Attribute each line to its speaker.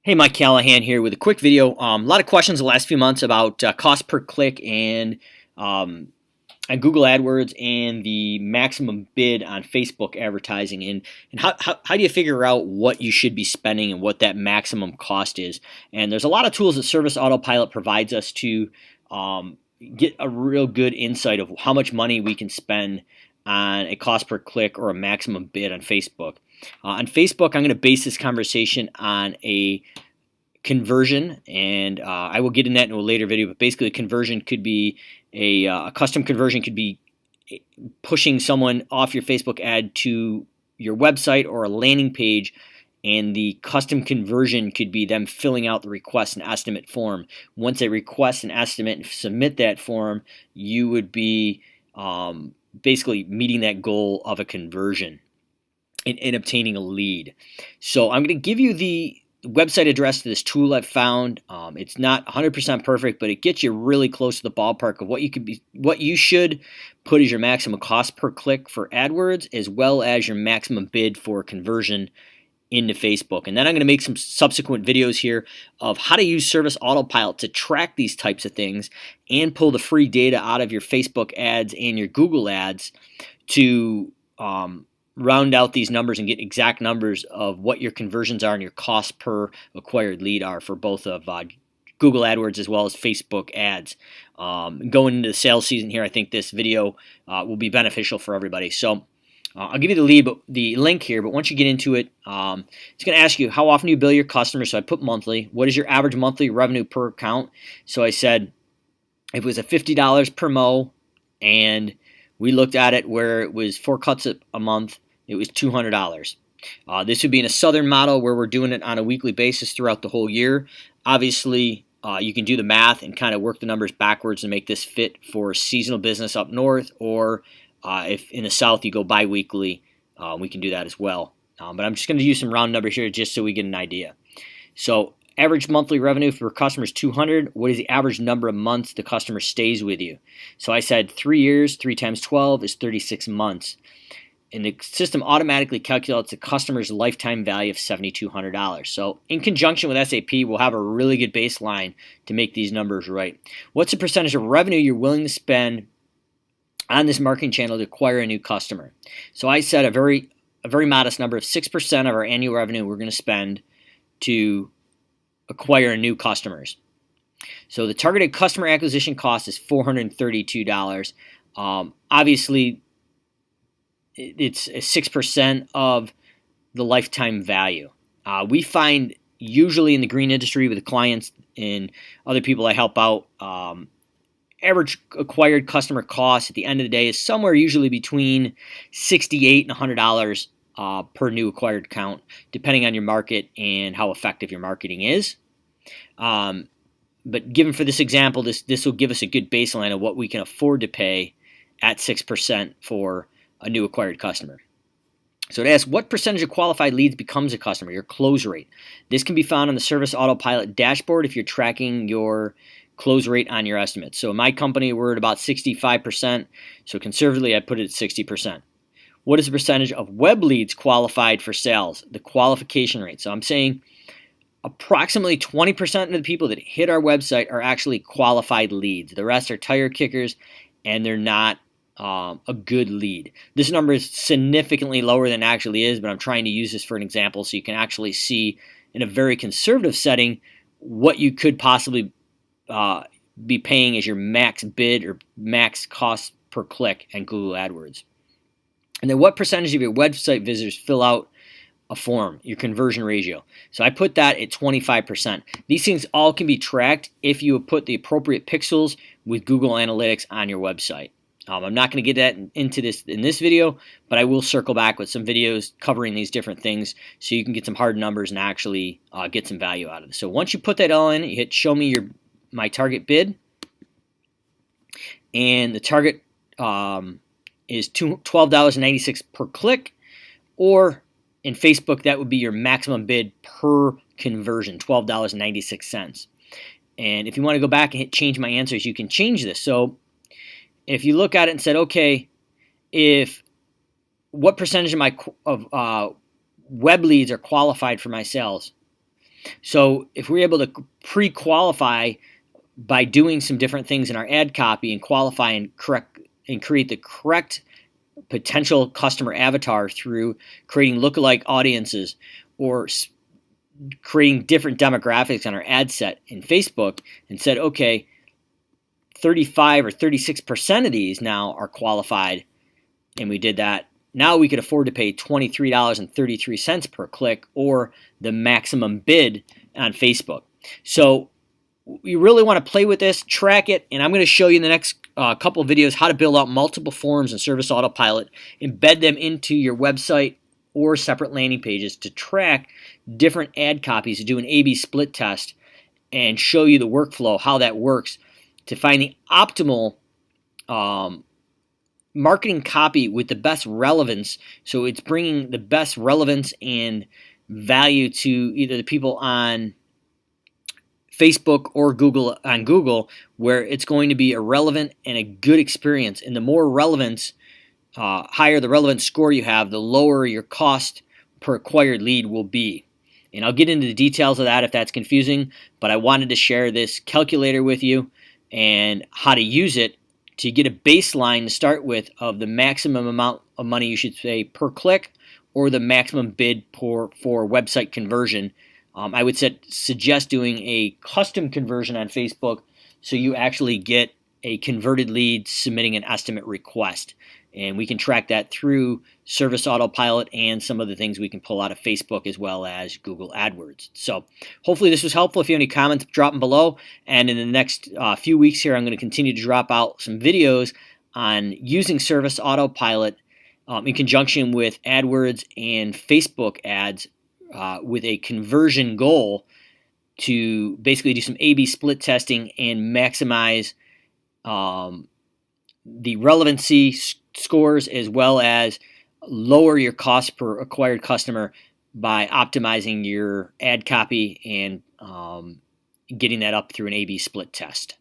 Speaker 1: Hey, Mike Callahan here with a quick video. A lot of questions the last few months about cost per click and Google AdWords and the maximum bid on Facebook advertising and how do you figure out what you should be spending and what that maximum cost is. And there's a lot of tools that Service Autopilot provides us to get a real good insight of how much money we can spend on a cost per click or a maximum bid on Facebook. On Facebook, I'm going to base this conversation on a conversion, and I will get in that in a later video, but basically a conversion could be a custom conversion could be pushing someone off your Facebook ad to your website or a landing page, and the custom conversion could be them filling out the request and estimate form. Once they request an estimate and submit that form, you would be basically meeting that goal of a conversion and obtaining a lead. So I'm going to give you the website address to this tool I've found. It's not 100% perfect, but it gets you really close to the ballpark of what you should put as your maximum cost per click for AdWords, as well as your maximum bid for conversion into Facebook. And then I'm going to make some subsequent videos here of how to use Service Autopilot to track these types of things and pull the free data out of your Facebook ads and your Google ads to round out these numbers and get exact numbers of what your conversions are and your cost per acquired lead are for both of Google AdWords as well as Facebook ads. Going into the sales season here, I think this video will be beneficial for everybody. So I'll give you the link here, but once you get into it, it's going to ask you how often you bill your customers. So I put monthly. What is your average monthly revenue per account? So I said if it was a $50 per mo, and we looked at it where it was 4 cuts a month, it was $200. This would be in a southern model where we're doing it on a weekly basis throughout the whole year. Obviously, you can do the math and kind of work the numbers backwards and make this fit for seasonal business up north, or if in the south you go bi-weekly, we can do that as well. But I'm just going to use some round numbers here just so we get an idea. So average monthly revenue for customers $200. What is the average number of months the customer stays with you? So I said 3 years, 3 times 12 is 36 months. And the system automatically calculates the customer's lifetime value of $7,200. So in conjunction with SAP, we'll have a really good baseline to make these numbers right. What's the percentage of revenue you're willing to spend on this marketing channel to acquire a new customer? So I said a very modest number of 6% of our annual revenue we're going to spend to acquire new customers. So the targeted customer acquisition cost is $432. Obviously, it's 6% of the lifetime value. We find usually in the green industry with the clients and other people I help out, average acquired customer cost at the end of the day is somewhere usually between $68 and $100 per new acquired account, depending on your market and how effective your marketing is. But given for this example, this will give us a good baseline of what we can afford to pay at 6% for a new acquired customer. So it asks, what percentage of qualified leads becomes a customer, your close rate? This can be found on the Service Autopilot dashboard if you're tracking your close rate on your estimates. So in my company, we're at about 65%. So conservatively, I put it at 60%. What is the percentage of web leads qualified for sales? The qualification rate. So I'm saying approximately 20% of the people that hit our website are actually qualified leads. The rest are tire kickers, and they're not a good lead. This number is significantly lower than it actually is, but I'm trying to use this for an example so you can actually see in a very conservative setting what you could possibly be paying as your max bid or max cost per click in Google AdWords. And then what percentage of your website visitors fill out a form, your conversion ratio. So I put that at 25%. These things all can be tracked if you put the appropriate pixels with Google Analytics on your website. I'm not going to get that into this in this video, but I will circle back with some videos covering these different things so you can get some hard numbers and actually get some value out of it. So once you put that all in, you hit show me my target bid, and the target is $12.96 per click, or in Facebook that would be your maximum bid per conversion, $12.96. And if you want to go back and hit change my answers, you can change this. So if you look at it and said, okay, what percentage of my web leads are qualified for my sales? So if we're able to pre-qualify by doing some different things in our ad copy and qualify and create the correct potential customer avatar through creating lookalike audiences or creating different demographics on our ad set in Facebook, and said, okay, 35 or 36% of these now are qualified, and we did that. Now we could afford to pay $23.33 per click, or the maximum bid on Facebook. So you really want to play with this, track it, and I'm going to show you in the next couple of videos how to build out multiple forms in Service Autopilot, embed them into your website or separate landing pages to track different ad copies, to do an A/B split test, and show you the workflow, how that works, to find the optimal marketing copy with the best relevance. So it's bringing the best relevance and value to either the people on Facebook or Google, where it's going to be a relevant and a good experience. And the more relevance, higher the relevance score you have, the lower your cost per acquired lead will be. And I'll get into the details of that if that's confusing, but I wanted to share this calculator with you and how to use it to get a baseline to start with of the maximum amount of money you should pay per click, or the maximum bid for website conversion. I would suggest doing a custom conversion on Facebook, so you actually get a converted lead submitting an estimate request. And we can track that through Service Autopilot and some of the things we can pull out of Facebook as well as Google AdWords. So hopefully this was helpful. If you have any comments, drop them below. And in the next few weeks here, I'm going to continue to drop out some videos on using Service Autopilot in conjunction with AdWords and Facebook ads with a conversion goal to basically do some A/B split testing and maximize the relevancy scores, as well as lower your cost per acquired customer by optimizing your ad copy and getting that up through an A/B split test.